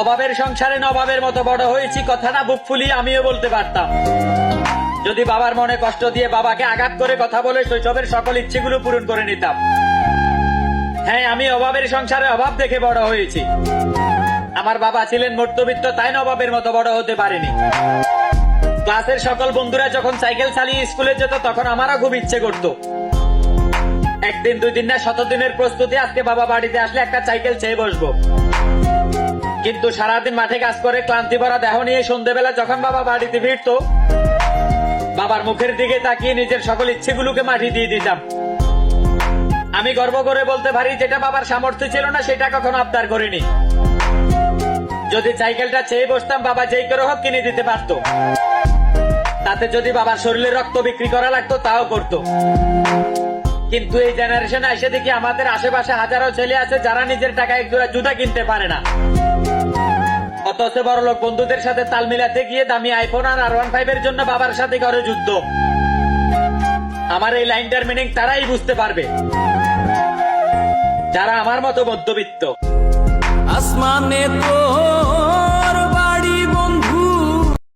অভাবের সংসারে নবাবের মতো বড় হয়েছি, কথাটা বুক ফুলিয়ে আমিও বলতে পারতাম। যদি বাবার মনে কষ্ট দিয়ে বাবাকে আঘাত করে কথা বলে শৈশবের সকল ইচ্ছেগুলো পূরণ করে নিতাম। হ্যাঁ, আমি অভাবের সংসারে অভাব দেখে বড় হয়েছি। আমার বাবা ছিলেন মধ্যবিত্ত, তাই নবাবের মতো বড় হতে পারেনি। ক্লাসের সকল বন্ধুরা যখন সাইকেল চালিয়ে স্কুলে যেত তখন আমারও খুব ইচ্ছে করত একদিন 2 দিন না 100 দিনের প্রস্তুতি, আজকে বাবা বাড়িতে আসলে একটা সাইকেল চেয়ে বসবো। কিন্তু সারাদিন মাঠে কাজ করে ক্লান্তি ভরা দেহ নিয়ে সন্ধ্যেবেলা যখন বাবা বাড়িতে ফিরতো, বাবার মুখের দিকে তাকিয়ে নিজের সকল ইচ্ছেগুলোকে মাটি দিয়ে দিতাম। আমি গর্ব করে বলতে পারি, যেটা বাবার সামর্থ্য ছিল না সেটা কখনো আবদার করিনি। যদি সাইকেলটা চেয়ে বসতাম, বাবা যেই করে হোক কিনে দিতে পারতো। তাতে যদি বাবার শরীরে রক্ত বিক্রি করা লাগতো তাও করতো। কিন্তু এই জেনারেশনে এসে দেখি আমাদের আশেপাশে হাজারো ছেলে আছে যারা নিজের টাকায় এক জোড়া জুতা কিনতে পারে না, অথচ বড়লোক বন্ধুদের সাথে তাল মিলাতে গিয়ে দামি আইফোন আর R15 এর জন্য বাবার সাথে করে যুদ্ধ। আমার এই লাইনটার মিনিং তারাই বুঝতে পারবে যারা আমার মতো মধ্যবিত্ত। আসমানে তো